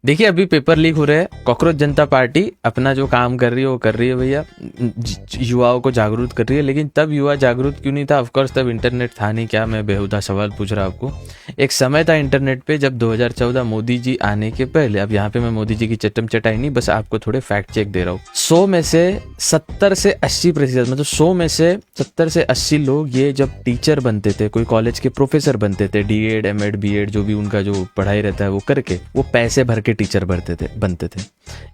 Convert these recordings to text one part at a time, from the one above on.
देखिए अभी paper leak हो रहे हैं, कॉकरोच जनता पार्टी अपना जो काम कर रही है वो कर रही है भैया, युवाओं को जागरूक कर रही है। लेकिन तब युवा जागरूक क्यों नहीं था? ऑफकोर्स तब इंटरनेट था नहीं। क्या मैं बेहुदा सवाल पूछ रहा आपको? एक समय था इंटरनेट पे जब 2014 मोदी जी आने के पहले। अब यहाँ पे मैं मोदी जी की चटम चटाई नहीं, बस आपको थोड़े फैक्ट चेक दे रहा हूँ। 100 में से 70 से 80%, मतलब 100 में से 70 से 80 लोग ये जब टीचर बनते थे, कोई कॉलेज के प्रोफेसर बनते थे, डीएड एमएड बीएड जो भी उनका जो पढ़ाई रहता है वो करके, वो पैसे भर के टीचर बनते थे।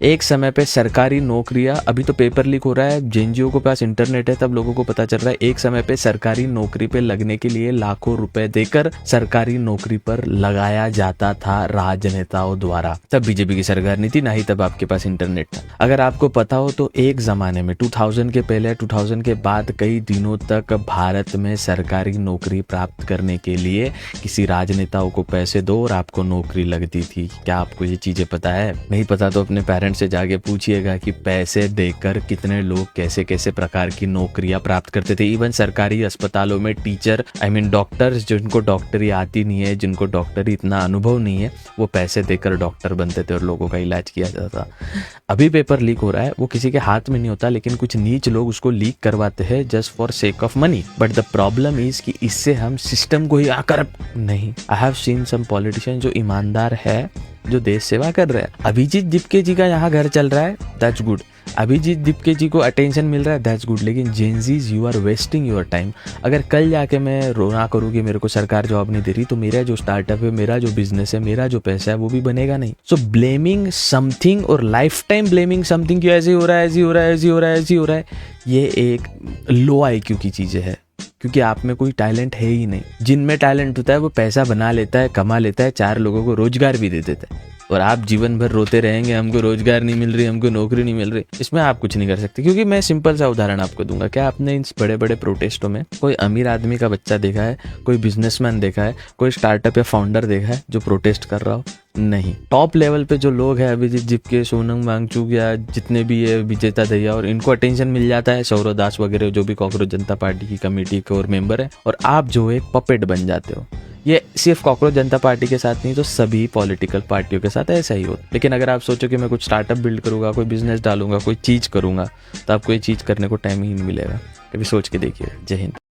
एक समय पे सरकारी नौकरियां, अभी तो पेपर लीक हो रहा है, जेएनजीओ के पास इंटरनेट है तब लोगों को पता चल रहा है, एक समय पे सरकारी नौकरी पे लगने के लिए लाखों रुपए देकर सरकारी नौकरी पर लगाया जाता था राजनेताओं द्वारा। तब बीजेपी की सरकार नहीं थी, ना ही तब आपके पास इंटरनेट था। अगर आपको पता हो तो एक जमाने में 2000 के पहले 2000 के बाद कई दिनों तक भारत में सरकारी नौकरी प्राप्त करने के लिए किसी राजनेताओं को पैसे दो और आपको नौकरी लगती थी। क्या आपको ये चीजें पता है? नहीं पता तो अपने पेरेंट्स से जाके पूछिएगा कि पैसे देकर कितने लोग कैसे कैसे प्रकार की नौकरियां प्राप्त करते थे। इवन सरकारी अस्पतालों में टीचर, आई मीन डॉक्टर्स, जिनको डॉक्टरी आती नहीं है, जिनको डॉक्टरी इतना अनुभव नहीं है, वो पैसे देकर डॉक्टर बनते थे और लोगों का इलाज किया जाता था। अभी पेपर लीक हो रहा है, वो किसी के हाथ में नहीं होता, लेकिन कुछ नीच लोग उसको लीक करवाते हैं just for sake of money. But the problem is कि इससे हम सिस्टम को ही आकर नहीं। I have seen some politician जो ईमानदार है, जो देश सेवा कर रहे हैं। अभिजीत दीपके जी का यहाँ घर चल रहा है, दैट्स गुड। अभिजीत दीपके जी को अटेंशन मिल रहा है, दैट्स गुड। लेकिन Gen Zs, you are wasting your time. अगर कल जाके मैं रोना करूँ कि मेरे को सरकार जॉब नहीं दे रही, तो मेरा जो स्टार्टअप है, मेरा जो बिजनेस है, मेरा जो पैसा है, वो भी बनेगा नहीं। सो ब्लेमिंग समथिंग और लाइफ टाइम ब्लेमिंग समथिंग कि ऐसे ही हो रहा है, ऐसे ही हो रहा है, ऐसे ही हो रहा है, ऐसे ही हो रहा है, ये एक लो आईक्यू की चीजें है। क्योंकि आप में कोई टैलेंट है ही नहीं। जिनमें टैलेंट होता है वो पैसा बना लेता है, कमा लेता है, 4 लोगों को रोजगार भी दे देता है। और आप जीवन भर रोते रहेंगे, हमको रोजगार नहीं मिल रही, हमको नौकरी नहीं मिल रही। इसमें आप कुछ नहीं कर सकते। क्योंकि मैं सिंपल सा उदाहरण आपको दूंगा। क्या आपने इन बड़े बड़े प्रोटेस्टों में कोई अमीर आदमी का बच्चा देखा है, कोई बिजनेसमैन देखा है, कोई स्टार्टअप या फाउंडर देखा है जो प्रोटेस्ट कर रहा हो? नहीं। टॉप लेवल पे जो लोग हैं, अभिजीत दीपके, सोनम वांगचुक या जितने भी ये विजेता दहिया, और इनको अटेंशन मिल जाता है, सौरव दास वगैरह जो भी कॉकरोच जनता पार्टी की कमेटी के और मेंबर है, और आप जो एक पपेट बन जाते हो। ये सिर्फ कॉकरोच जनता पार्टी के साथ नहीं, तो सभी पॉलिटिकल पार्टियों के साथ ऐसा ही होता। लेकिन अगर आप सोचो कि मैं कुछ स्टार्टअप बिल्ड करूंगा, कोई बिजनेस डालूंगा, कोई चीज करूंगा, तो आपको ये चीज करने को टाइम ही नहीं मिलेगा। कभी सोच के देखिए। जय हिंद।